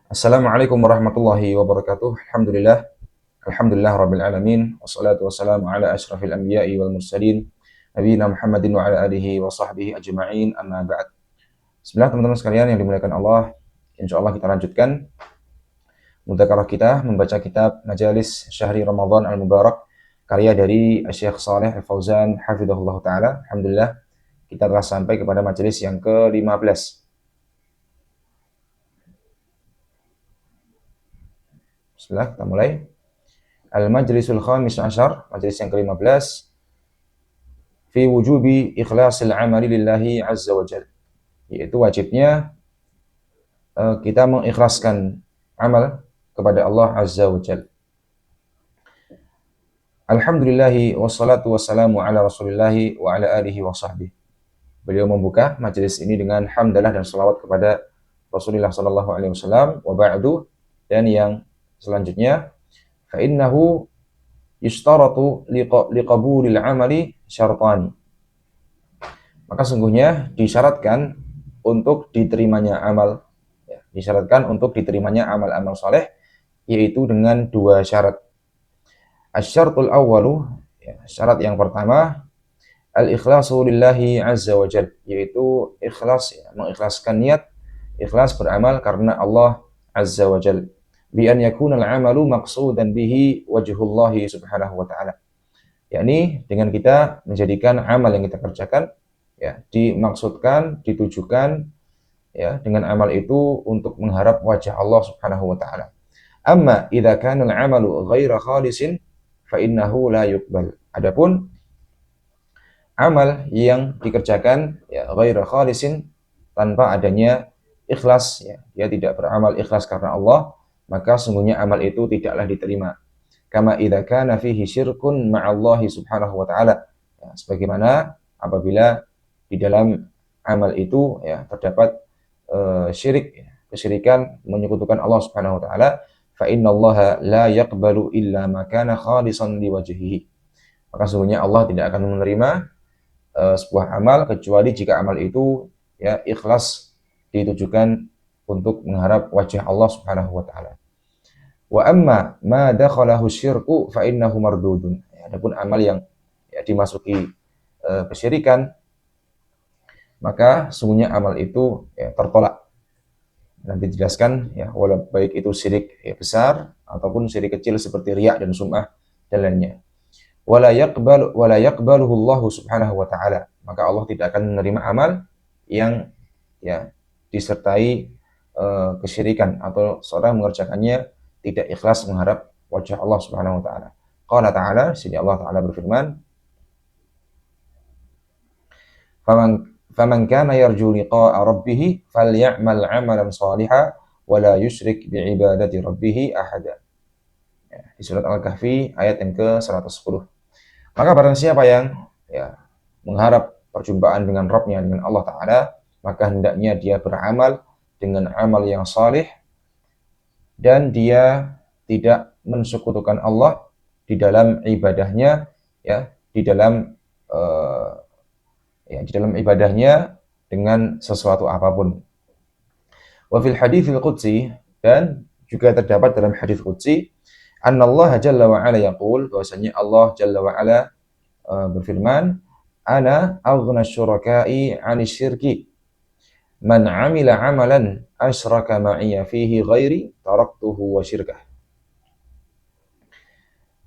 Assalamualaikum warahmatullahi wabarakatuh. Alhamdulillah rabbil alamin. Wassalatu wassalamu ala asyrafil anbiya'i wal mursalin. Nabiyina Muhammadin wa ala alihi wa sahbihi ajma'in. Amma ba'd. Bismillah teman-teman sekalian yang dimuliakan Allah. Insyaallah kita lanjutkan mudzakarah kita membaca kitab Majalis Syahri Ramadan Al-Mubarak karya dari Syekh Shalih Al-Fauzan hafizahullah taala. Alhamdulillah kita telah sampai kepada majelis yang ke-15. Bismillah, kita mulai. Al-Majlisul Khamis Ashar, majelis yang ke-15, fi wujubi ikhlasil amali lillahi azza wa jal, yaitu wajibnya kita mengikhlaskan amal kepada Allah azza wa jal. Alhamdulillahi wassalatu wassalamu ala rasulillahi wa ala alihi wa sahbihi. Beliau membuka majelis ini dengan hamdalah dan salawat kepada Rasulullah sallallahu alaihi wasallam. Wa ba'du, dan yang selanjutnya, fa innahu yustaratu liqabulil amali syartani. Maka sungguhnya disyaratkan untuk diterimanya amal, disyaratkan untuk diterimanya amal-amal saleh, yaitu dengan dua syarat. Asy-syartul awwalu, syarat yang pertama, al-ikhlasu lillahi azza wa jalla, yaitu ikhlas, mengikhlaskan niat, ikhlas beramal karena Allah azza wa jalla. Bi an yakuna al-amalu maqsudan bihi wajhullahi subhanahu wa ta'ala, yakni dengan kita menjadikan amal yang kita kerjakan dimaksudkan, ditujukan dengan amal itu untuk mengharap wajah Allah subhanahu wa ta'ala. Amma idza kana al-amalu ghaira khalisin fa innahu la yuqbal. Adapun amal yang dikerjakan ghaira khalisin, tanpa adanya ikhlas, dia tidak beramal ikhlas karena Allah, maka sungguhnya amal itu tidaklah diterima. Kama idza kana fihi syirkun ma'allahi subhanahu wa ta'ala, sebagaimana apabila di dalam amal itu terdapat syirik, kesyirikan, menyekutukan Allah subhanahu wa ta'ala, fa innallaha la yaqbalu illa ma kana khalisan liwajhihi. Maka sungguhnya Allah tidak akan menerima sebuah amal kecuali jika amal itu ikhlas, ditujukan untuk mengharap wajah Allah subhanahu wa ta'ala. Wa amma ma dakhalahu syirku fa innahu mardudun. Adapun amal yang dimasuki kesyirikan, maka sungguhnya amal itu tertolak. Nanti dijelaskan walau baik itu syirik besar ataupun syirik kecil seperti riya dan sum'ah dan lainnya. Wala yaqbaluhu Allah subhanahu wa ta'ala. Maka Allah tidak akan menerima amal yang disertai kesyirikan atau seorang mengerjakannya tidak ikhlas mengharap wajah Allah subhanahu wa ta'ala. Qala ta'ala, sini Allah ta'ala berfirman, faman kana yarju liqa'a rabbih faly'amal 'amalan shalihan wa la yusyrik bi'ibadati rabbih ahada. Di surat Al-Kahfi ayat yang ke-110. Maka barang siapa yang mengharap perjumpaan dengan Rabb-nya, dengan Allah Ta'ala, maka hendaknya dia beramal dengan amal yang salih, dan dia tidak mensekutukan Allah di dalam ibadahnya, di dalam ibadahnya dengan sesuatu apapun. Wa fil haditsil qudsi, dan juga terdapat dalam hadits qudsi, annallaha jalla wa ala yaqul, bahwasanya Allah jalla wa ala berfirman, ana aghna syuraka'i 'ani syirki, man 'amila 'amalan asyraka ma'iya fihi ghairi taraktuhu wa syirkah.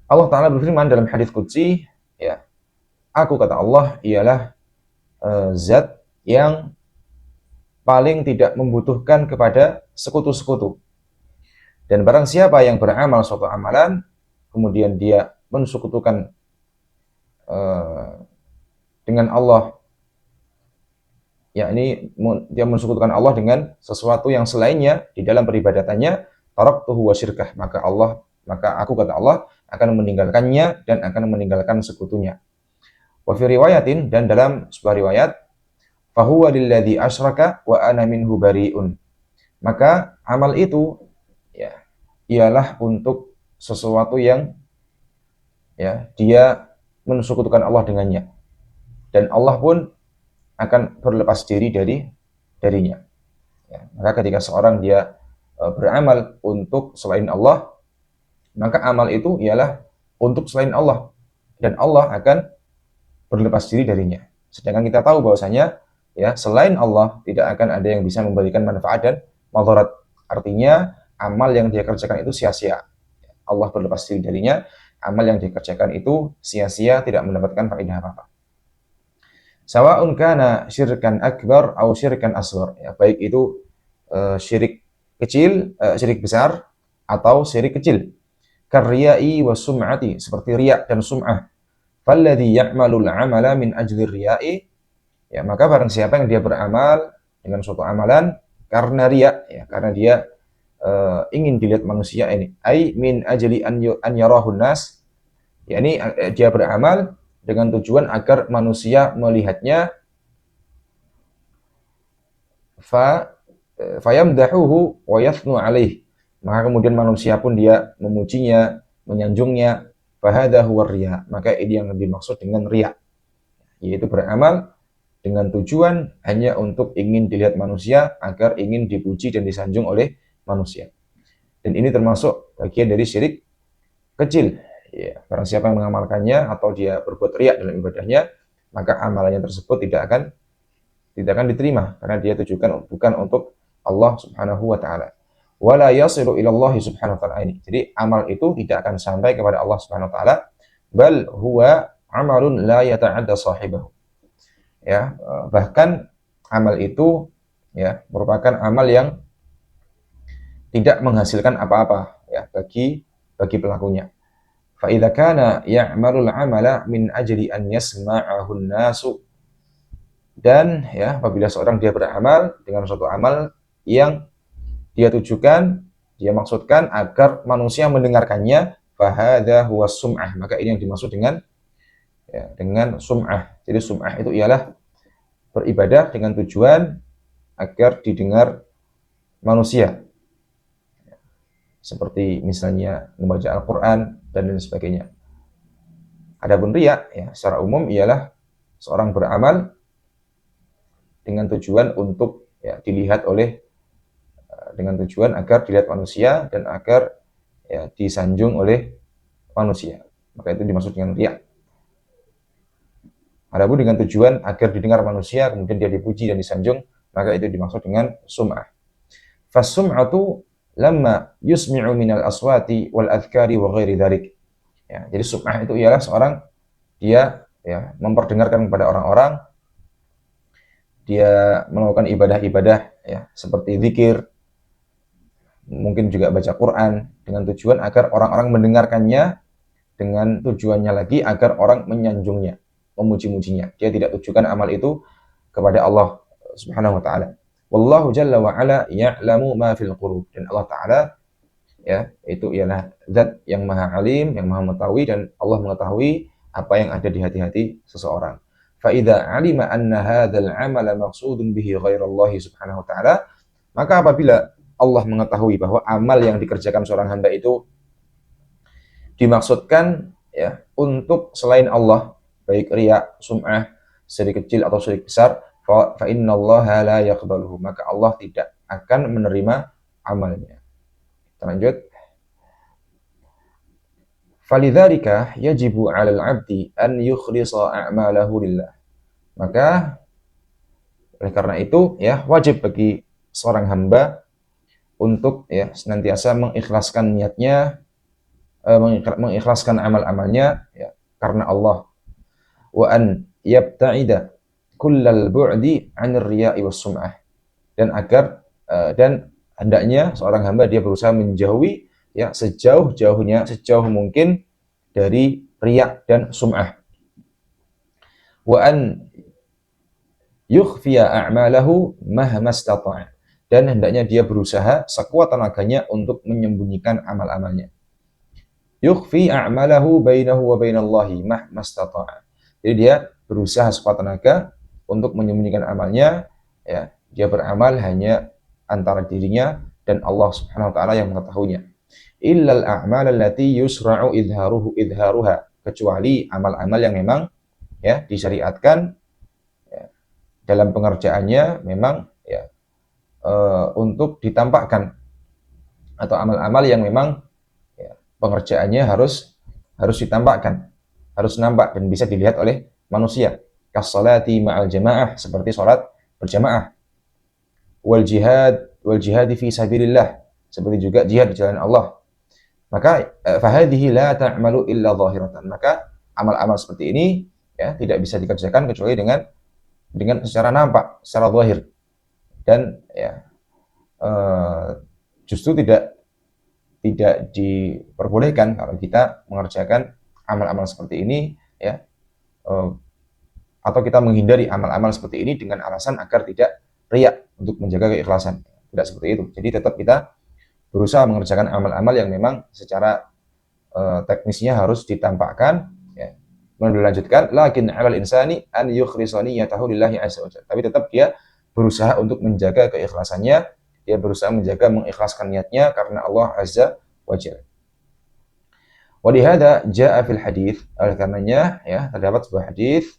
Allah Ta'ala berfirman dalam hadits qudsi, aku, kata Allah, ialah zat yang paling tidak membutuhkan kepada sekutu-sekutu. Dan barang siapa yang beramal suatu amalan, kemudian dia mensekutukan dengan Allah, yakni dia mensekutukan Allah dengan sesuatu yang selainnya di dalam peribadatannya, taraktuhu wa syirkah, maka aku, kata Allah, akan meninggalkannya dan akan meninggalkan sekutunya. Wa fi riwayatin, dan dalam sebuah riwayat, fahuwa lilladzi asyraka wa ana minhu bari'un, maka amal itu ialah untuk sesuatu yang dia mensekutukan Allah dengannya, dan Allah pun akan berlepas diri darinya. Maka ketika seorang dia beramal untuk selain Allah, maka amal itu ialah untuk selain Allah dan Allah akan berlepas diri darinya. Sedangkan kita tahu bahwasanya ya selain Allah tidak akan ada yang bisa memberikan manfaat dan madarat. Artinya amal yang dia kerjakan itu sia-sia. Allah berlepas diri darinya, amal yang dikerjakan itu sia-sia, tidak mendapatkan faedah apa-apa. Sawa'un kana syirkan akbar atau syirkan asghar, ya, baik itu syirik kecil, syirik besar atau syirik kecil. Karyai wa sum'ati, seperti riya dan sum'ah. Falladhi ya'malul amala min ajli riya'i, ya maka barang siapa yang dia beramal dengan suatu amalan karena riya, ya karena dia ingin dilihat manusia ini, ai min ajli an yarahun nas, yakni dia beramal dengan tujuan agar manusia melihatnya, fayamdahuhu wa yathnu alaih, maka kemudian manusia pun dia memujinya, menyanjungnya, fahadha huwa riya, maka ini yang dimaksud dengan riya, yaitu beramal dengan tujuan hanya untuk ingin dilihat manusia, agar ingin dipuji dan disanjung oleh manusia. Dan ini termasuk bagian dari syirik kecil. Ya, barang siapa yang mengamalkannya atau dia berbuat riya dalam ibadahnya, maka amalannya tersebut tidak akan diterima karena dia tujukan bukan untuk Allah Subhanahu wa taala. Wala yasilu ila Allah Subhanahu wa taala ini. Jadi amal itu tidak akan sampai kepada Allah Subhanahu wa taala, bal huwa amalun la yata'adda sahibahu. Ya, bahkan amal itu ya merupakan amal yang tidak menghasilkan apa-apa ya bagi pelakunya. Fa idza kana ya'malul amala min ajli an yasma'ahu an-nasu, dan ya apabila seorang dia beramal dengan suatu amal yang dia tujukan, dia maksudkan agar manusia mendengarkannya, fa hadza huwa sum'ah, maka ini yang dimaksud dengan sum'ah. Jadi sum'ah itu ialah beribadah dengan tujuan agar didengar manusia. Seperti misalnya membaca Al-Quran dan lain sebagainya. Adapun riya, ya, secara umum ialah seorang beramal dengan tujuan untuk ya, dilihat oleh, dengan tujuan agar dilihat manusia dan agar ya, disanjung oleh manusia. Maka itu dimaksud dengan riya. Adapun dengan tujuan agar didengar manusia, kemudian dia dipuji dan disanjung, maka itu dimaksud dengan sum'ah. Fas-sum'atu lamma yusmi'u minal aswati wal adhkari wa ghairi dzalik. Ya, jadi sum'ah itu ialah seorang dia ya memperdengarkan kepada orang-orang, dia melakukan ibadah-ibadah ya seperti zikir, mungkin juga baca Quran dengan tujuan agar orang-orang mendengarkannya, dengan tujuannya lagi agar orang menyanjungnya, memuji-mujinya. Dia tidak tujukan amal itu kepada Allah Subhanahu wa taala. Wallahu jalla wa ala ya'lamu ma fil qulub, dan Allah taala ya itu ialah zat yang maha alim, yang maha mengetahui, dan Allah mengetahui apa yang ada di hati-hati seseorang. Fa idza alima anna hadzal amala maqsudun bihi ghairallahi subhanahu wa ta'ala, maka apabila Allah mengetahui bahwa amal yang dikerjakan seorang hamba itu dimaksudkan ya untuk selain Allah, baik riya, sum'ah, syirik kecil atau syirik besar, fa innallaha la yaqbaluhu, maka Allah tidak akan menerima amalnya. Kita lanjut. Falidzalika yajibu 'alal 'abdi an yukhlisa a'malahu lillah. Maka oleh karena itu ya wajib bagi seorang hamba untuk ya senantiasa mengikhlaskan niatnya, mengikhlaskan amal-amalnya ya karena Allah, wa an yabta'ida kullal bu'di 'anir riya'i was sum'ah, dan agar dan hendaknya seorang hamba dia berusaha menjauhi ya sejauh mungkin dari riya dan sum'ah. Wa an yukhfiya a'malahu mahma istata'a, dan hendaknya dia berusaha sekuat tenaganya untuk menyembunyikan amal-amalnya. Yukhfi a'malahu bainahu wa bainallahi mahma istata'a. Jadi dia berusaha sekuat tenaga untuk menyembunyikan amalnya, ya, dia beramal hanya antara dirinya dan Allah Subhanahu wa taala yang mengetahuinya. Illal a'mal allati yusra'u idharuha, kecuali amal-amal yang memang ya disyariatkan ya, dalam pengerjaannya memang ya untuk ditampakkan, atau amal-amal yang memang ya, pengerjaannya harus ditampakkan, harus nampak dan bisa dilihat oleh manusia. Kas-salati ma'al jamaah, seperti salat berjamaah. Wal jihad fi sabilillah, seperti juga jihad di jalan Allah. Maka fahadhihi la ta'malu illa zahiratan. Maka amal-amal seperti ini ya tidak bisa dikerjakan kecuali dengan secara nampak, secara zahir. Dan ya justru tidak diperbolehkan kalau kita mengerjakan amal-amal seperti ini ya, atau kita menghindari amal-amal seperti ini dengan alasan agar tidak riya, untuk menjaga keikhlasan. Tidak seperti itu. Jadi tetap kita berusaha mengerjakan amal-amal yang memang secara teknisnya harus ditampakkan ya. Kemudian dilanjutkan, lakin 'alal insani an yukhlisa niyyatahu lillahi 'azza wajalla. Tapi tetap dia berusaha untuk menjaga keikhlasannya, dia berusaha mengikhlaskan niatnya karena Allah azza wajalla. Wa lihada jaa fil hadits, oleh karenanya ya terdapat sebuah hadis,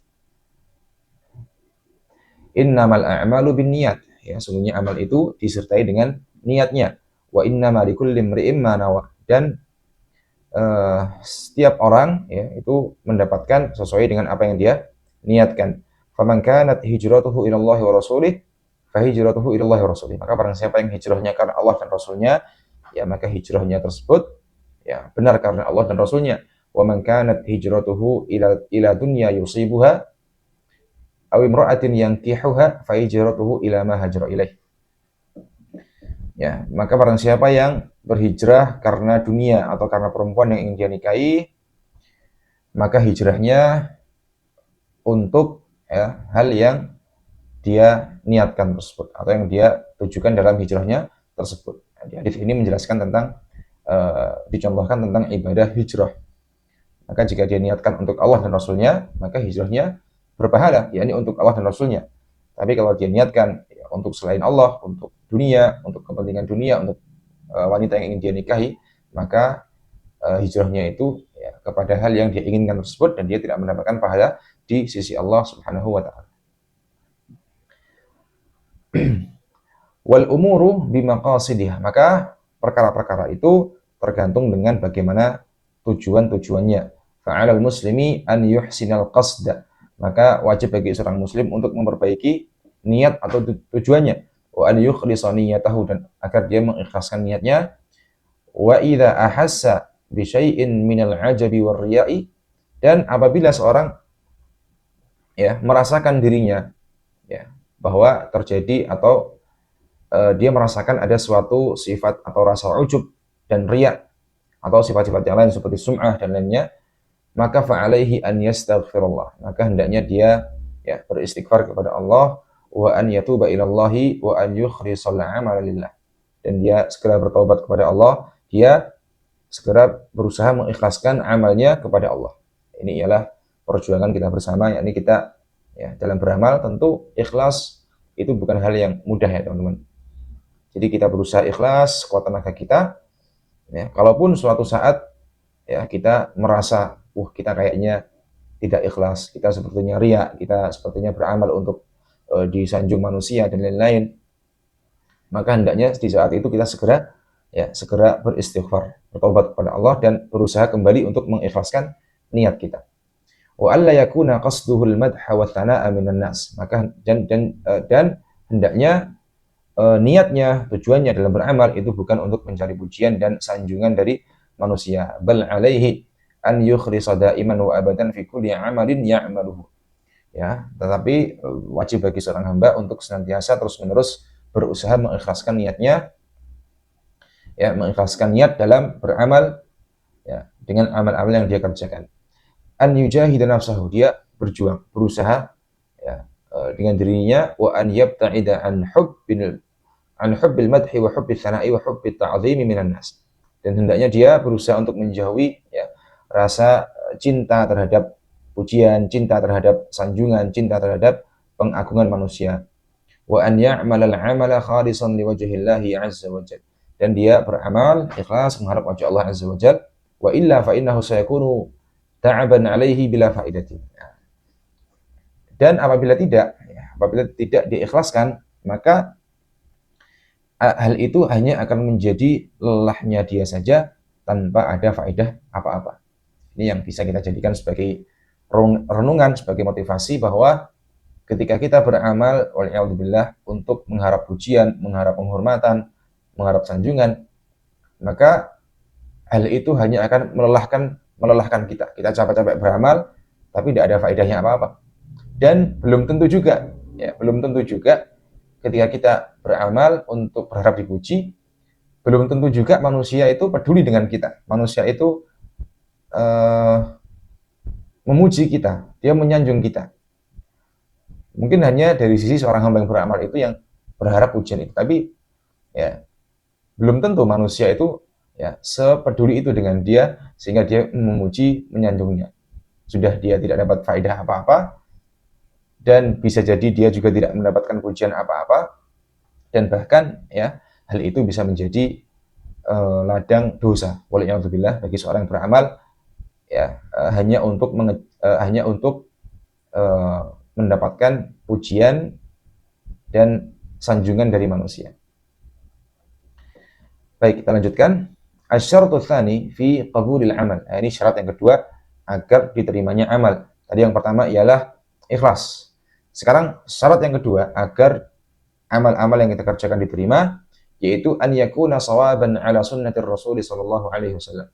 innamal a'malu binniyat, ya sungguhnya amal itu disertai dengan niatnya. Wa innama likulli imri'in ma nawa, dan setiap orang ya itu mendapatkan sesuai dengan apa yang dia niatkan. Faman kanat hijratuhu ila Allah wa rasulih fa hijratuhu ila Allah wa rasulih. Maka barang siapa yang hijrahnya karena Allah dan Rasulnya, ya maka hijrahnya tersebut ya benar karena Allah dan Rasulnya. Wa man kanat hijratuhu ila dunya yusibuha aw imra'atin yankihuha fa hijratuhu ila ma hajara ilaih. Ya, maka barang siapa yang berhijrah karena dunia atau karena perempuan yang ingin dia nikahi, maka hijrahnya untuk ya, hal yang dia niatkan tersebut atau yang dia tujukan dalam hijrahnya tersebut. Di hadis ini menjelaskan tentang dicontohkan tentang ibadah hijrah. Maka jika dia niatkan untuk Allah dan Rasulnya, maka hijrahnya berpahala, yakni untuk Allah dan Rasulnya. Tapi kalau dia niatkan ya, untuk selain Allah, untuk dunia, untuk kepentingan dunia, untuk wanita yang ingin dia nikahi, maka hijrahnya itu ya, kepada hal yang dia inginkan tersebut, dan dia tidak mendapatkan pahala di sisi Allah Subhanahu wa taala. Wal umuru bimaqasidihah, maka perkara-perkara itu tergantung dengan bagaimana tujuan-tujuannya. Fa'alal muslimi an yuhsinal qasda, maka wajib bagi seorang muslim untuk memperbaiki niat atau tujuannya. Wa an yukhlisa niyyatahu, dan agar dia mengikhlaskan niatnya. Wa idza ahassa bi syai'in minal ajabi war riya'i, dan apabila seorang ya merasakan dirinya ya bahwa terjadi atau dia merasakan ada suatu sifat atau rasa ujub dan riya atau sifat-sifat yang lain seperti sum'ah dan lainnya, maka fa'alaihi an yastaghfirullah, maka hendaknya dia ya beristighfar kepada Allah, wa an yatuba ilallahi wa an yukhlisal amala lillah, dan dia segera bertobat kepada Allah, dia segera berusaha mengikhlaskan amalnya kepada Allah. Ini ialah perjuangan kita bersama, yakni kita ya dalam beramal tentu ikhlas itu bukan hal yang mudah ya teman-teman. Jadi kita berusaha ikhlas sekuat tenaga kita ya, kalaupun suatu saat ya kita merasa kita kayaknya tidak ikhlas, kita sepertinya riya, kita sepertinya beramal untuk disanjung manusia dan lain-lain, maka hendaknya di saat itu kita segera beristighfar, bertobat kepada Allah, dan berusaha kembali untuk mengikhlaskan niat kita. Wa alla yakuna qasduhul madha wa thana'a minan nas, maka dan hendaknya niatnya, tujuannya dalam beramal itu bukan untuk mencari pujian dan sanjungan dari manusia. Bal alaihi an yukhlisa daiman wa abadan fi kulli amalin ya'maluhu. Ya, tetapi wajib bagi seorang hamba untuk senantiasa terus-menerus berusaha mengikhlaskan niatnya, ya, mengikhlaskan niat dalam beramal ya, dengan amal-amal yang dia kerjakan. An yujahida nafsahu, dia berjuang, berusaha ya, dengan dirinya, wa an yabta'ida an hubbil madhi wa hubbil thana'i wa hubbil ta'zimi minan nas, dan hendaknya dia berusaha untuk menjauhi ya, rasa cinta terhadap pujian, cinta terhadap sanjungan, cinta terhadap pengagungan manusia. Wa an ya'malal 'amala khalisan liwajhillahi 'azza wa jalla, dan dia beramal ikhlas mengharap wajah Allah 'azza wa jalla. Wa illa fa innahu sayakunu ta'aban 'alaihi bila fa'idatin. Dan apabila tidak diikhlaskan, maka hal itu hanya akan menjadi lelahnya dia saja tanpa ada faedah apa-apa. Ini yang bisa kita jadikan sebagai renungan, sebagai motivasi bahwa ketika kita beramal waliyadzubillah untuk mengharap pujian, mengharap penghormatan, mengharap sanjungan, maka hal itu hanya akan melelahkan kita. Kita capek-capek beramal tapi tidak ada faedahnya apa-apa. Dan belum tentu juga ketika kita beramal untuk berharap dipuji, belum tentu juga manusia itu peduli dengan kita. Manusia itu memuji kita, dia menyanjung kita. Mungkin hanya dari sisi seorang hamba yang beramal itu yang berharap pujian itu. Tapi ya belum tentu manusia itu ya sepeduli itu dengan dia sehingga dia memuji, menyanjungnya. Sudah dia tidak dapat faedah apa-apa, dan bisa jadi dia juga tidak mendapatkan pujian apa-apa, dan bahkan ya hal itu bisa menjadi ladang dosa waliyadzubillah bagi seorang yang beramal ya hanya untuk mendapatkan pujian dan sanjungan dari manusia. Baik, kita lanjutkan. Asy-syartu tsani fi qabulil amal. Ini syarat yang kedua agar diterimanya amal. Tadi yang pertama ialah ikhlas. Sekarang syarat yang kedua agar amal-amal yang kita kerjakan diterima, yaitu an yakuna shawaban ala sunnatir Rasul sallallahu alaihi wasallam.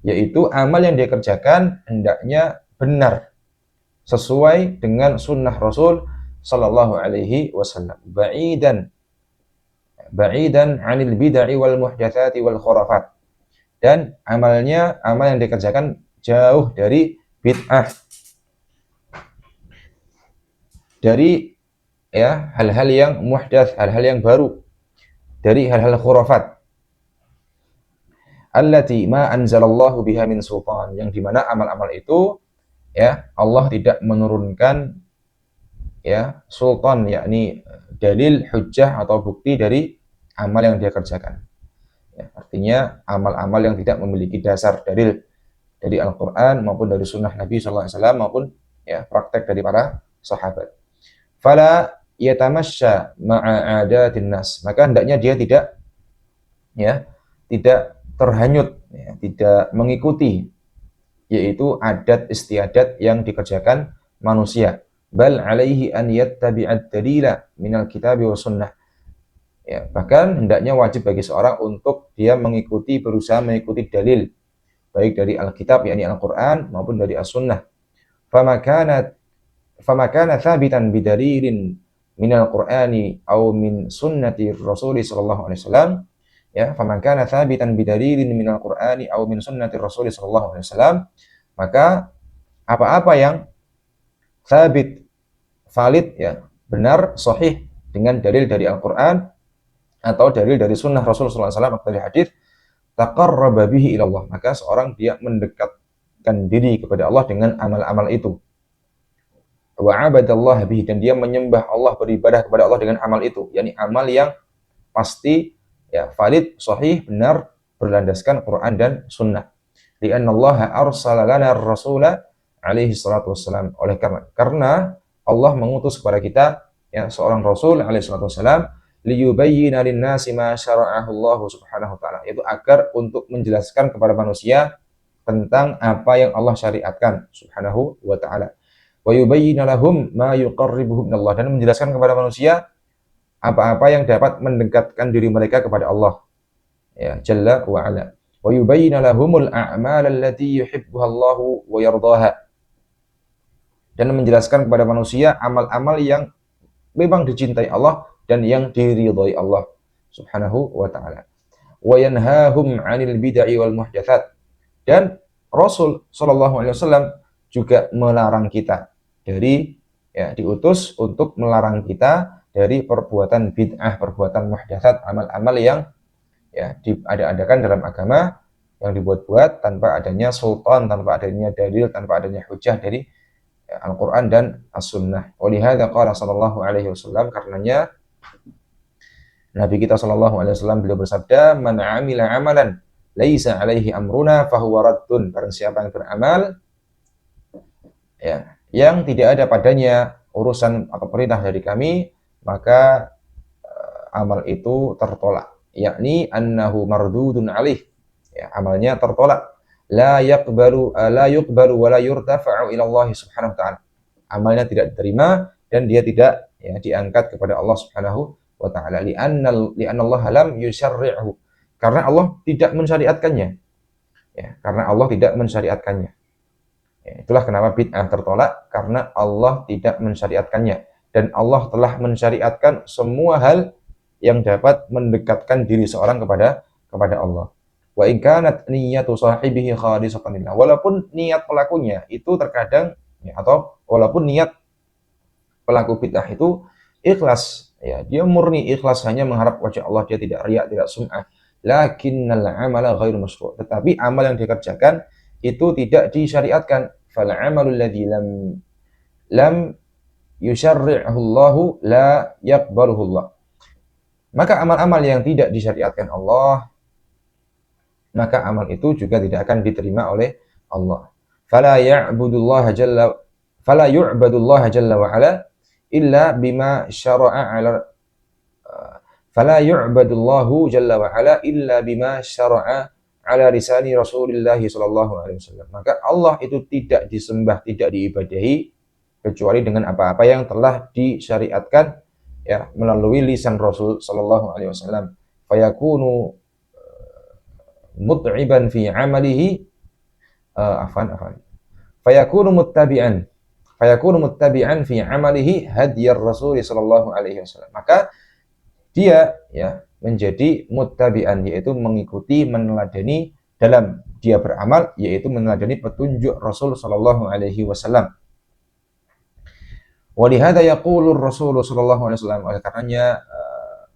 Yaitu amal yang dia kerjakan hendaknya benar sesuai dengan sunnah Rasul sallallahu alaihi wasallam. Ba'idan 'anil bid'ah wal muhdatsati wal khurafat. Dan amal yang dikerjakan jauh dari bid'ah, dari ya hal-hal yang muhdats, hal-hal yang baru, dari hal-hal khurafat. Allati ma anzalallahu biha min sultan, yang dimana amal-amal itu ya Allah tidak menurunkan ya sultan, yakni dalil, hujjah atau bukti dari amal yang dia kerjakan. Ya, artinya amal-amal yang tidak memiliki dasar dalil dari Al-Quran maupun dari sunnah Nabi SAW maupun ya praktek dari para sahabat. Fala yatamasya ma'a adatin nas, maka hendaknya dia tidak terhanyut, ya, tidak mengikuti yaitu adat istiadat yang dikerjakan manusia. Bal alaihi an yattabi'ad dalila minal kitabi wa sunnah. Ya, bahkan hendaknya wajib bagi seorang untuk dia berusaha mengikuti dalil baik dari Alkitab yakni Al-Qur'an maupun dari As-Sunnah. Famakana thabitan bidalilin minal Qur'ani aw min sunnati Rasul sallallahu alaihi wasallam, ya, famakana thabitan bidalilin minal Qur'ani aw min sunnati Rasul sallallahu alaihi wasallam, maka apa-apa yang thabit, valid, ya, benar, sahih dengan dalil dari Al-Qur'an atau dalil dari sunnah Rasul sallallahu alaihi wasallam atau dari hadis, taqarraba bihi ila Allah, maka seorang dia mendekatkan diri kepada Allah dengan amal-amal itu. Wa abadallaha bihi, dan dia menyembah Allah, beribadah kepada Allah dengan amal itu, yakni amal yang pasti, ya, valid, sahih, benar, berlandaskan Quran dan sunnah. Li'anna Allah arsala lana ar-rasula alaihi salatu wassalam, oleh karena Allah mengutus kepada kita ya seorang rasul alaihi salatu wassalam, liyubayyina lin-nasi ma syara'ahu Allah subhanahu wa ta'ala, yaitu agar untuk menjelaskan kepada manusia tentang apa yang Allah syariatkan subhanahu wa ta'ala. Wa yubayyina lahum ma yuqarribuhum minallah, dan menjelaskan kepada manusia apa-apa yang dapat mendekatkan diri mereka kepada Allah ya jalla wa ala. Wa yubayyina lahumul a'mal allati yuhibbuha Allah wa yardaha, dan menjelaskan kepada manusia amal-amal yang memang dicintai Allah dan yang diridhai Allah subhanahu wa ta'ala. Wa yanhahum 'anil bid'ah wal muhdatsat, dan Rasul sallallahu alaihi wasallam juga melarang kita dari, ya, diutus untuk melarang kita dari perbuatan bid'ah, perbuatan muhdatsat, amal-amal yang ya diada-adakan dalam agama, yang dibuat-buat tanpa adanya sultan, tanpa adanya dalil, tanpa adanya hujah dari ya, Al-Quran dan As-Sunnah. Walihada qala sallallahu alaihi wasallam, karenanya Nabi kita sallallahu alaihi wasallam beliau bersabda, man 'amila 'amalan laisa 'alaihi amruna fahuwa raddun, barang siapa yang beramal ya yang tidak ada padanya urusan atau perintah dari kami, maka amal itu tertolak, yakni annahu mardudun alaih, ya, amalnya tertolak, la yuqbalu wa la yurtafa'u ila Allah subhanahu wa ta'ala, amalnya tidak diterima dan dia tidak, ya, diangkat kepada Allah subhanahu wa ta'ala, li'anna Allah lam yusyarri'hu, karena Allah tidak mensyariatkannya, ya, karena Allah tidak mensyariatkannya. Ya, itulah kenapa bid'ah tertolak, karena Allah tidak mensyariatkannya, dan Allah telah mensyariatkan semua hal yang dapat mendekatkan diri seorang kepada Allah. Wa in kanat niyyatu sahibihi khalisatan lillah, walaupun niat pelakunya itu terkadang, ya, atau walaupun niat pelaku bid'ah itu ikhlas, ya, dia murni ikhlas hanya mengharap wajah Allah, dia tidak riya, tidak sum'ah, lakinnal amala ghairu masyru', tetapi amal yang dikerjakan itu tidak disyariatkan. Fal amalul ladzi lam yusyarri'hu Allahu la yaqbaluhu Allah. Maka amal-amal yang tidak disyariatkan Allah, maka amal itu juga tidak akan diterima oleh Allah. Fala yu'badullaha jalla wa ala illa bima syara'a ala fala yu'badullahu jalla wa ala illa bima syara'a ala lisani Rasulillah sallallahu alaihi wasallam. Maka Allah itu tidak disembah, tidak diibadahi kecuali dengan apa-apa yang telah disyariatkan, ya, melalui lisan Rasul sallallahu alaihi wasallam. Fayakunu mut'iban fi amalihi fayakunu muttabi'an fi amalihi hadiyar Rasul sallallahu alaihi wasallam. Maka dia, ya, menjadi muttabi'an, yaitu mengikuti, meneladani dalam dia beramal, yaitu meneladani petunjuk Rasul sallallahu alaihi wasallam. Wa lihada yaqulu Rasul sallallahu alaihi wasallam, oleh karenanya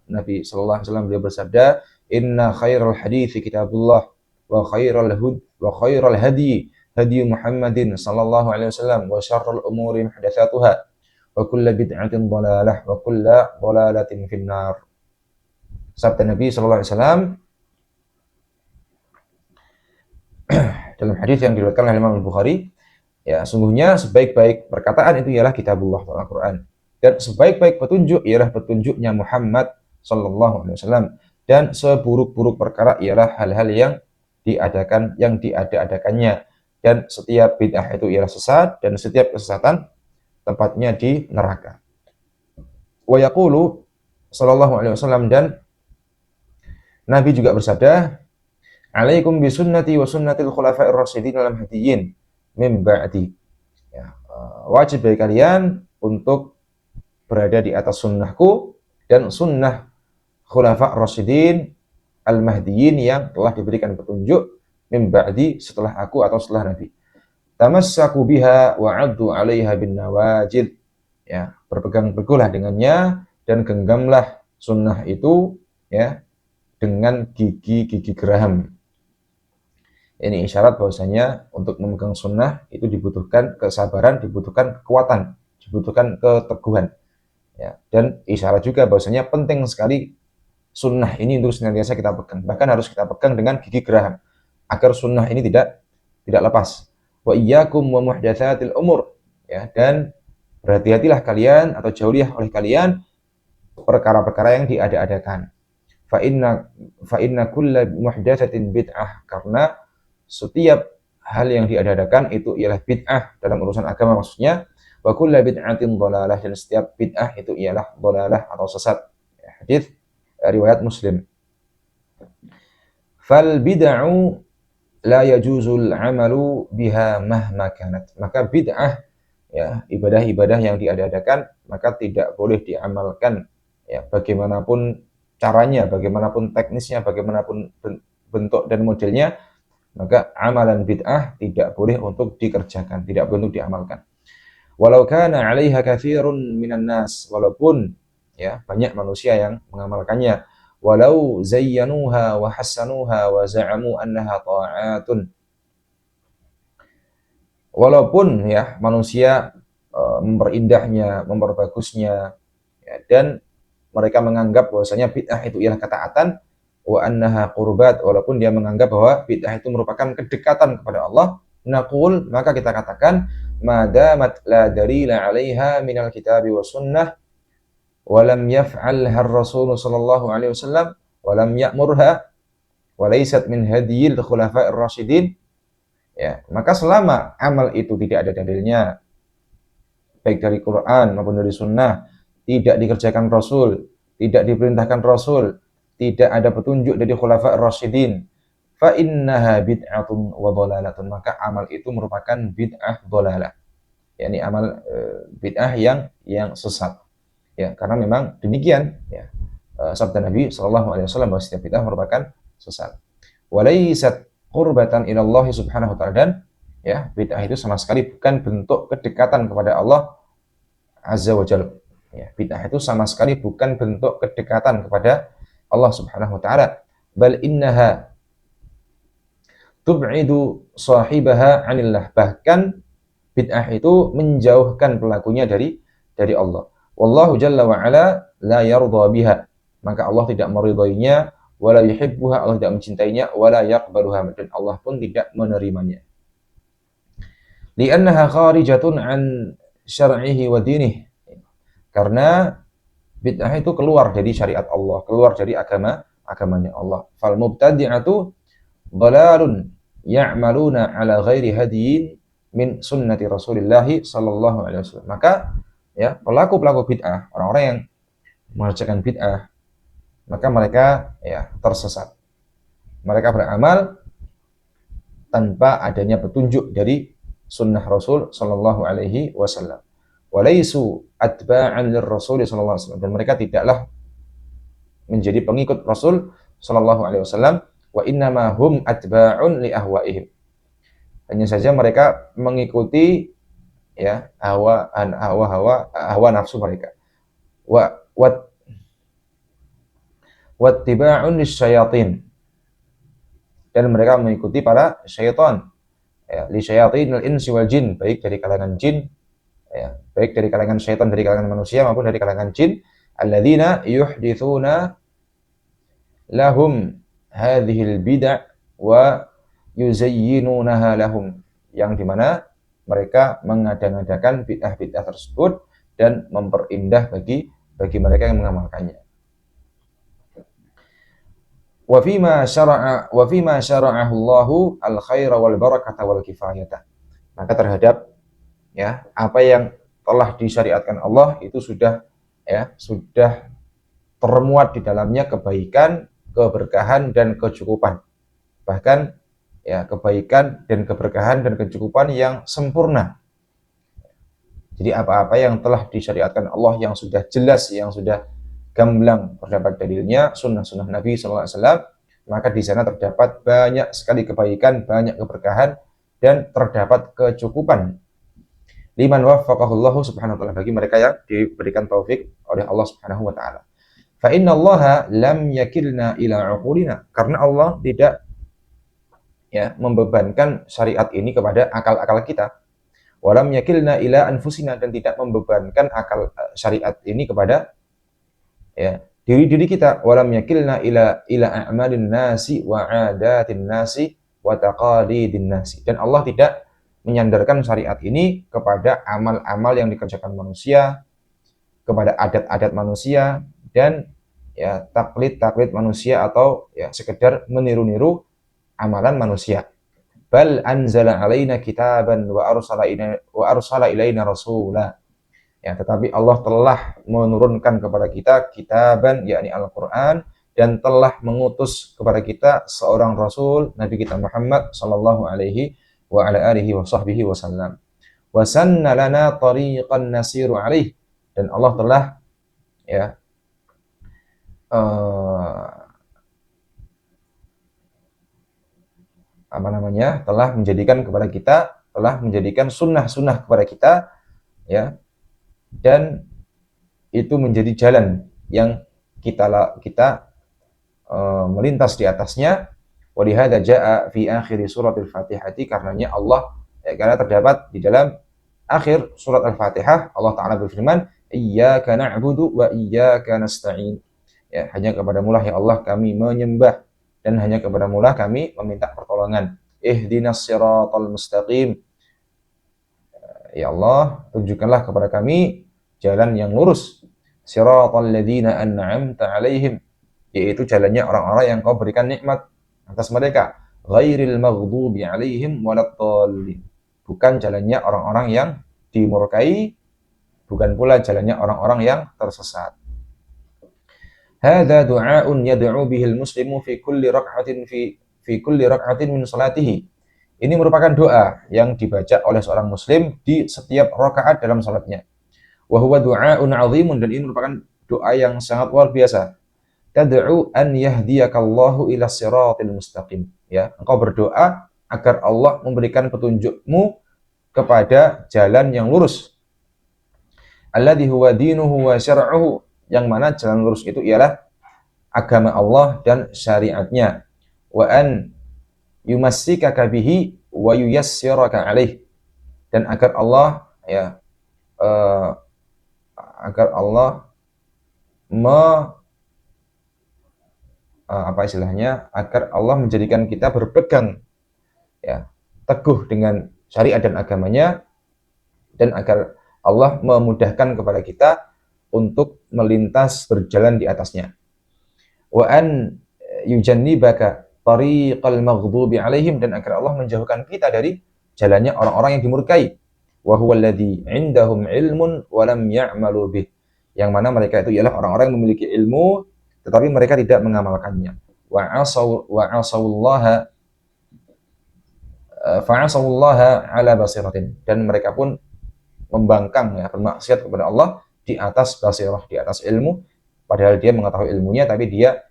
Nabi sallallahu alaihi wasallam beliau bersabda, inna khairal hadithi kitabullah wa khairal hadi Muhammadin sallallahu alaihi wasallam wa syarrul umuri muhdatsatuha wa kullu bid'atin dhalalah wa kullu dhalalatin finnar. Sabda Nabi sallallahu alaihi wasallam dalam hadis yang diriwayatkan oleh Imam Al-Bukhari, ya, sungguhnya sebaik-baik perkataan itu ialah kitabullah, Al-Qur'an, dan sebaik-baik petunjuk ialah petunjuknya Muhammad sallallahu alaihi wasallam, dan seburuk-buruk perkara ialah hal-hal yang diada-adakannya, dan setiap bid'ah itu ialah sesat, dan setiap kesesatan tempatnya di neraka. Wa yaqulu sallallahu alaihi wasallam, dan Nabi juga bersabda, alaikum bisunnati wa sunnatil khulafa'ir rasyidin al-mahdiyyin min ba'di. Ya, wajib bagi kalian untuk berada di atas sunnahku dan sunnah khulafa' rasyidin al-mahdiyyin yang telah diberikan petunjuk min ba'di, setelah aku atau setelah Nabi. Tamassaku biha wa 'addu 'alaiha bin nawajid. Ya, berpegang teguhlah dengannya dan genggamlah sunnah itu, ya, dengan gigi-gigi geraham. Ini isyarat bahwasanya untuk memegang sunnah itu dibutuhkan kesabaran, dibutuhkan kekuatan, dibutuhkan keteguhan. Ya, dan isyarat juga bahwasanya penting sekali sunnah ini untuk senantiasa kita pegang. Bahkan harus kita pegang dengan gigi geraham agar sunnah ini tidak lepas. Wa iyyakum wa muhdatsatil umur. Ya, dan berhati-hatilah kalian atau jauhilah oleh kalian perkara-perkara yang diada-adakan. Fa inna kulla muhdatsatin bid'ah, karena setiap hal yang diada-adakan itu ialah bid'ah dalam urusan agama maksudnya. Wa kullu bid'atin dhalalah, dan setiap bid'ah itu ialah dhalalah atau sesat. Hadis riwayat Muslim. Fal bid'u la yajuzul 'amalu biha mahma kanat. Maka bid'ah, ya, ibadah-ibadah yang diada-adakan maka tidak boleh diamalkan, ya, bagaimanapun caranya, bagaimanapun teknisnya, bagaimanapun bentuk dan modelnya, maka amalan bid'ah tidak boleh untuk dikerjakan, tidak boleh untuk diamalkan. Walau kana 'alaiha katsirun minan nas, walaupun, ya, banyak manusia yang mengamalkannya. Walau zayyanuha wa hassanuha wa za'amu annaha ta'atun. Walaupun, ya, manusia memperindahnya, memperbagusnya, ya, dan mereka menganggap bahwasanya bid'ah itu ialah ketaatan, wa annaha qurbat, walaupun dia menganggap bahwa bid'ah itu merupakan kedekatan kepada Allah, naqul, maka kita katakan, madamat la dalila 'alaiha minal kitabi wa sunnah, wa lam yaf'alha ar-rasul sallallahu alaihi wasallam wa lam ya'murha wa laysat min hadiyil khulafa'ir rasyidin, ya, maka selama amal itu tidak ada dalilnya baik dari Quran maupun dari sunnah, tidak dikerjakan Rasul, tidak diperintahkan Rasul, tidak ada petunjuk dari khulafa'ir rasyidin, fa innaha bid'atun wa dhalalatun, maka amal itu merupakan bid'ah dhalalah, yakni amal bid'ah yang sesat, ya, karena memang demikian, ya, sabda Nabi sallallahu alaihi wasallam bahwa setiap bid'ah merupakan sesat. Walaysat qurbatan ila Allah subhanahu wa ta'ala, dan ya, bid'ah itu sama sekali bukan bentuk kedekatan kepada Allah azza wa jalla. Ya, bid'ah itu sama sekali bukan bentuk kedekatan kepada Allah subhanahu wa ta'ala. Bal innaha tub'idu sahibaha 'anillah. Bahkan bid'ah itu menjauhkan pelakunya dari Allah. Wallahu jalla wa ala la yardha biha. Maka Allah tidak meridainya, wala yuhibbuha, Allah tidak mencintainya, wala yaqbaluha, dan Allah pun tidak menerimanya. Li'annaha kharijatun an syar'ihi wa dinih. Karena bid'ah itu keluar dari syariat Allah, keluar dari agamanya Allah. Fal mubtadi'atu dhalalun ya'maluna ala ghairi hadiyin min sunnati Rasulillah sallallahu alaihi wasallam. Maka ya, pelaku-pelaku bid'ah, orang-orang yang mengerjakan bid'ah, maka mereka ya tersesat. Mereka beramal tanpa adanya petunjuk dari sunnah Rasul sallallahu alaihi wasallam. Walaisu atba'an lirrasul sallallahu alaihi wasallam, dan mereka tidaklah menjadi pengikut Rasul sallallahu alaihi wasallam, wa innama hum atba'un li ahwaihim. Hanya saja mereka mengikuti ya hawa nafsu mereka. Wattiba'un lisyayatin, dan mereka mengikuti para syaitan, ya, li syayatinil insi wal jin, baik dari kalangan jin, ya, baik dari kalangan syaitan dari kalangan manusia maupun dari kalangan jin, alladzina yuhditsuna lahum hadhil bid'ah wa yuzayyinunaha lahum, yang dimana mereka mengada-ngadakan bid'ah-bid'ah tersebut dan memperindah bagi mereka yang mengamalkannya. Wa fima syara'ahu Allahu al-khaira wal barakata wal kifayata. Maka terhadap ya apa yang telah disyariatkan Allah itu sudah termuat di dalamnya kebaikan, keberkahan dan kecukupan. Bahkan ya kebaikan dan keberkahan dan kecukupan yang sempurna. Jadi apa-apa yang telah disyariatkan Allah yang sudah jelas, yang sudah gamblang terdapat dalilnya, sunnah-sunnah Nabi sallallahu alaihi wasallam, maka di sana terdapat banyak sekali kebaikan, banyak keberkahan dan terdapat kecukupan. Liman waffaqahullahu subhanahu wa ta'ala, bagi mereka yang diberikan taufik oleh Allah subhanahu wa ta'ala. Fa inna Allah lam yakilna ila uqulina, karena Allah tidak ya membebankan syariat ini kepada akal-akal kita. Walam yakilna ila anfusina, dan tidak membebankan akal syariat ini kepada ya diri kita. Walam yakilna ila a'malin nasi wa 'adatin nasi wa taqalidin nasi, dan Allah tidak menyandarkan syariat ini kepada amal-amal yang dikerjakan manusia, kepada adat-adat manusia, dan ya taklid manusia, atau ya sekedar meniru-niru amalan manusia. Bal anzala alaina kitaban wa arsala ilaina rasula. Ya, tetapi Allah telah menurunkan kepada kita kitaban, yakni Al-Qur'an, dan telah mengutus kepada kita seorang rasul, Nabi kita Muhammad sallallahu alaihi wa ala alihi wa sahbihi wasallam. Wa sanna lana tariqan nasiru alaih, dan Allah telah ya telah menjadikan kepada kita, telah menjadikan sunnah-sunnah kepada kita, ya, dan itu menjadi jalan yang kita melintas di atasnya. Wa lihadza jaa fi akhir surat al-Fatihah, karenanya Allah karena terdapat di dalam akhir surat Al-Fatihah Allah Ta'ala berfirman, iyyaka na'budu wa iyyaka nasta'in. Ya, hanya kepadamu lah ya Allah kami menyembah, dan hanya kepadamu lah kami meminta pertolongan. Ihdinas siratal mustaqim. Ya Allah, tunjukkanlah kepada kami jalan yang lurus. siratal ladzina an'amta 'alaihim, yaitu jalannya orang-orang yang kau berikan nikmat atas mereka, ghairil maghdubi 'alaihim waladdallin, bukan jalannya orang-orang yang dimurkai, bukan pula jalannya orang-orang yang tersesat. Hadza du'aun yad'u bihil muslimu fi kulli rak'atin fi kulli rak'atin min salatihi. Ini merupakan doa yang dibaca oleh seorang muslim di setiap rakaat dalam salatnya. Wa huwa du'aun 'azimun, dan ini merupakan doa yang sangat luar biasa. Tad'u an yahdiyakallahu ila siratil mustaqim. Ya, engkau berdoa agar Allah memberikan petunjukmu kepada jalan yang lurus. Alladzi huwa dinuhu wa syar'uhu, yang mana jalan lurus itu ialah agama Allah dan syariatnya. Wa an yumassikaka bihi wa yuyassiraka alaih, dan agar Allah agar Allah agar Allah menjadikan kita berpegang teguh dengan syariat dan agamanya, dan agar Allah memudahkan kepada kita untuk melintas berjalan di atasnya. Wa an yujannibaka tariqal maghdubi alaihim, dan agar Allah menjauhkan kita dari jalannya orang-orang yang dimurkai. Wa huwa alladzi 'indahum 'ilmun wa lam ya'malu bih, yang mana mereka itu ialah orang-orang yang memiliki ilmu tetapi mereka tidak mengamalkannya. Wa asawullaha ala basiratin, dan mereka pun membangkang bermaksiat kepada Allah di atas basirah, di atas ilmu, padahal dia mengetahui ilmunya tapi dia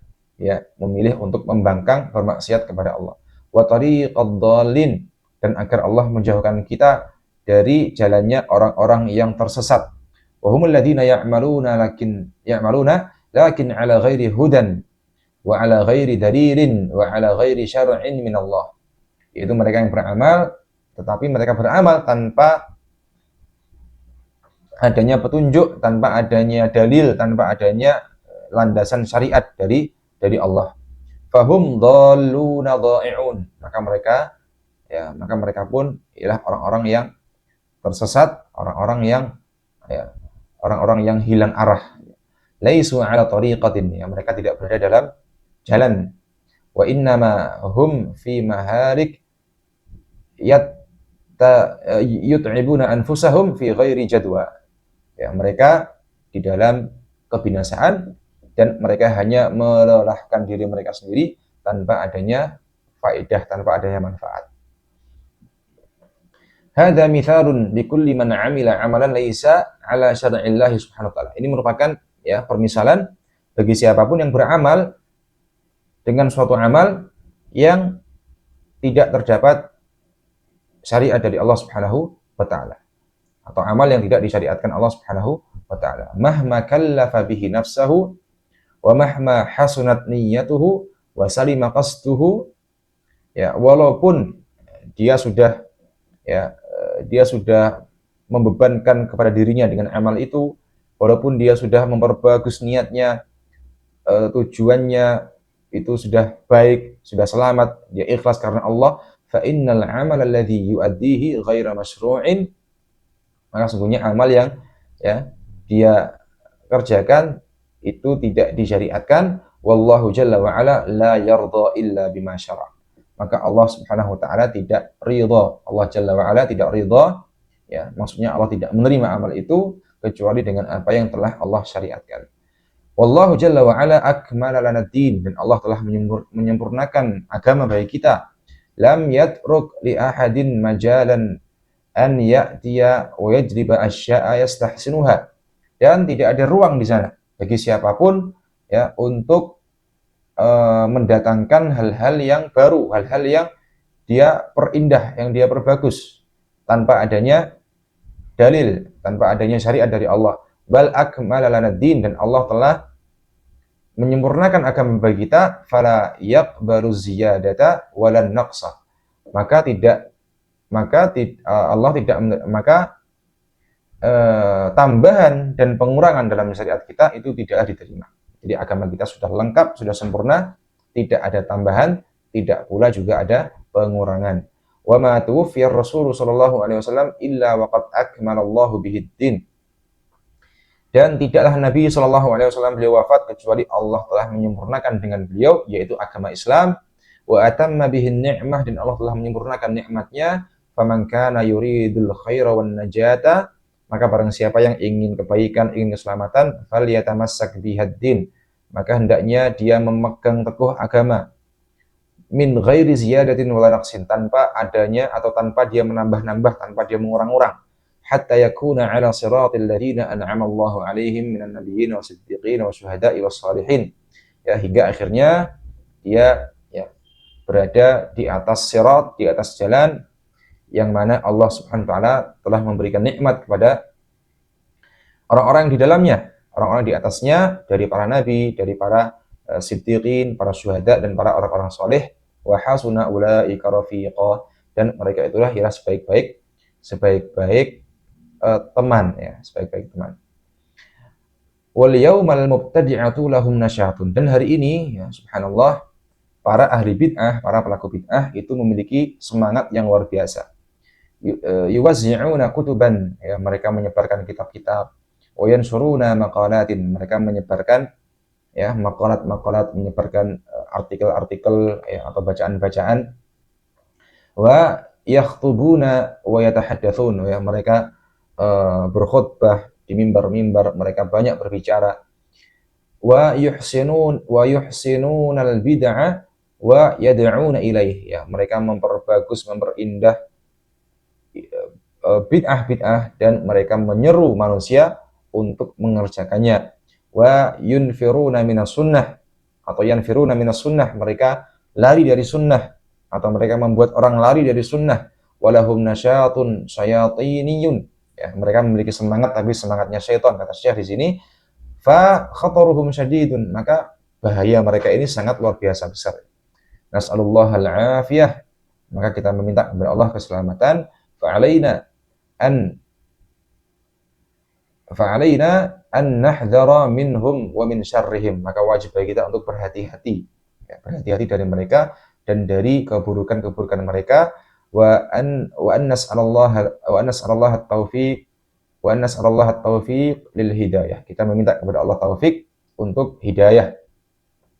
memilih untuk membangkang bermaksiat kepada Allah. Wa tariqad dhalin, dan agar Allah menjauhkan kita dari jalannya orang-orang yang tersesat. Wa humul ladzina ya'maluna lakin ala ghairi hudan wa ala ghairi dalilin wa ala ghairi syar'in min Allah. Yaitu mereka yang beramal, tetapi mereka beramal tanpa adanya petunjuk, tanpa adanya dalil, tanpa adanya landasan syariat dari Allah. Fahum dhalluna dha'i'un, maka mereka pun ialah orang-orang yang tersesat, orang-orang yang hilang arah. Laisu 'ala tariqatin, mereka tidak berada dalam jalan. Wa innama hum fi maharik yut'ibuna anfusahum fi ghairi jadwa. Mereka di dalam kebinasaan, dan mereka hanya melelahkan diri mereka sendiri tanpa adanya faedah, tanpa adanya manfaat. Hadza mithalun likulli man 'amila 'amalan laisa 'ala syar'illahi subhanahu wa ta'ala. Ini merupakan permisalan bagi siapapun yang beramal dengan suatu amal yang tidak terdapat syariat dari Allah Subhanahu wa ta'ala, atau amal yang tidak disyariatkan Allah Subhanahu wa ta'ala. Mahma kallafa bihi nafsahu wa mahma hasunat niyyatuhu wa salima qasduhu, walaupun dia sudah membebankan kepada dirinya dengan amal itu, walaupun dia sudah memperbagus niatnya, tujuannya itu sudah baik, sudah selamat, dia ikhlas karena Allah, fa innal 'amala alladhi yu'addihi ghaira masyru'in, maka sungguhnya amal yang dia kerjakan itu tidak disyariatkan. Wallahu jalla wa ala la yarda illa bima syara', maka Allah Subhanahu wa ta'ala tidak ridha, Allah jalla wa ala tidak ridha, maksudnya Allah tidak menerima amal itu kecuali dengan apa yang telah Allah syariatkan. Wallahu jalla wa ala akmala lana din, dan Allah telah menyempurnakan agama bagi kita. Lam yatruk li ahadin majalan an ya'tiya wa yajriba asya'a yastahsinuha, dan tidak ada ruang di sana bagi siapapun untuk mendatangkan hal-hal yang baru, hal-hal yang dia perindah, yang dia perbagus tanpa adanya dalil, tanpa adanya syariat dari Allah. Bal akmala lana din, dan Allah telah menyempurnakan agama bagi kita. Fala yaqbalu ziyadata walan naqsa, maka tambahan dan pengurangan dalam syariat kita itu tidak diterima. Jadi agama kita sudah lengkap, sudah sempurna, tidak ada tambahan, tidak pula juga ada pengurangan. Wa ma tuwfiya Rasul sallallahu alaihi wasallam illa waqad akmalallahu bihi din. Dan tidaklah Nabi Shallallahu Alaihi Wasallam beliau wafat kecuali Allah telah menyempurnakan dengan beliau, yaitu agama Islam. Wa atamma bihin ni'mah, dan Allah telah menyempurnakan nikmatnya. Faman kana yuridul khaira wan najata, maka barang siapa yang ingin kebaikan, ingin keselamatan, falyatamassak bihaddin, maka hendaknya dia memegang teguh agama, min ghairi ziyadatin wala naqsin, tanpa adanya atau tanpa dia menambah-nambah, tanpa dia mengurang-urang, hatta yakuna ala siratil ladzina an'ama Allahu alaihim minan nabiyyin wasiddiqin wasyuhada'i wassalihin, ya, hingga akhirnya dia, ya, berada di atas sirat, di atas jalan yang mana Allah Subhanahu wa taala telah memberikan nikmat kepada orang-orang yang di dalamnya, orang-orang di atasnya, dari para nabi, dari para siddiqin, para syuhada, dan para orang-orang soleh. Wa hasuna ulaika rafiqa, dan mereka itulah ialah sebaik-baik teman, ya, sebaik-baik teman. Wal yaumal mubtadi'atu lahum nasyatun, dan hari ini, ya, subhanallah, para ahli bid'ah, para pelaku bid'ah itu memiliki semangat yang luar biasa. Yuwazzi'una kutuban, ya, mereka menyebarkan kitab-kitab. Wa yansuruna maqalatin, mereka menyebarkan, ya, maqalat-maqalat, menyebarkan artikel-artikel, ya, atau bacaan-bacaan. Wa yakhtubuna wa yatahaddatsun, ya, mereka berkhutbah di mimbar-mimbar, mereka banyak berbicara. Wa yuhsinunal bid'ah wa yad'una ilaih, ya, mereka memperbagus, memperindah bid'ah-bid'ah, dan mereka menyeru manusia untuk mengerjakannya. Wa yunfiruna minas sunnah, atau yanfiruna minas sunnah, mereka lari dari sunnah, atau mereka membuat orang lari dari sunnah. Walahum nasyatun syayatiniyun, ya, mereka memiliki semangat tapi semangatnya syaitan, kata Syekh di sini. Fa khataruhum syadidun, maka bahaya mereka ini sangat luar biasa besar. Nas'alullahal afiyah, maka kita meminta kepada Allah keselamatan. Fa'alaina an nahdhara minhum wa min syarrihim, maka wajib bagi kita untuk berhati-hati, ya, berhati-hati dari mereka dan dari keburukan-keburukan mereka. Wa an nas'alallaha at-taufiq lil hidayah, kita meminta kepada Allah taufik untuk hidayah,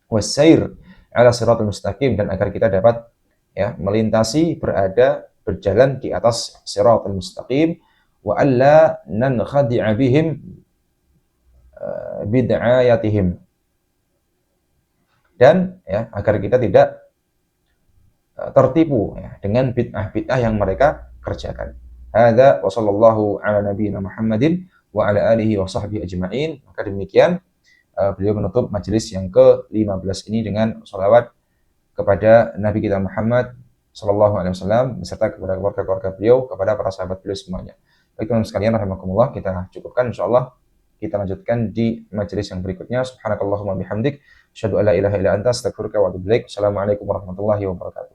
wasair ala siratal mustaqim, dan agar kita dapat, ya, melintasi, berjalan di atas siratal mustaqim. Wa alla nankhadi'a bihim bid'ayatihim, dan, ya, agar kita tidak tertipu, ya, dengan bid'ah-bid'ah yang mereka kerjakan. Hadza wa sallallahu ala nabiyyina Muhammadin wa ala alihi wa sahbihi ajma'in. Maka demikian beliau menutup majelis yang ke-15 ini dengan sholawat kepada Nabi kita Muhammad sallallahu alaihi wasallam beserta kepada keluarga-keluarga beliau, kepada para sahabat beliau semuanya. Baik teman-teman sekalian rahimakumullah, kita cukupkan, insyaallah kita lanjutkan di majelis yang berikutnya. Subhanakallahumma bihamdik, asyhadu an la ilaha illa anta, astaghfiruka wa atubu ilaik. Assalamualaikum warahmatullahi wabarakatuh.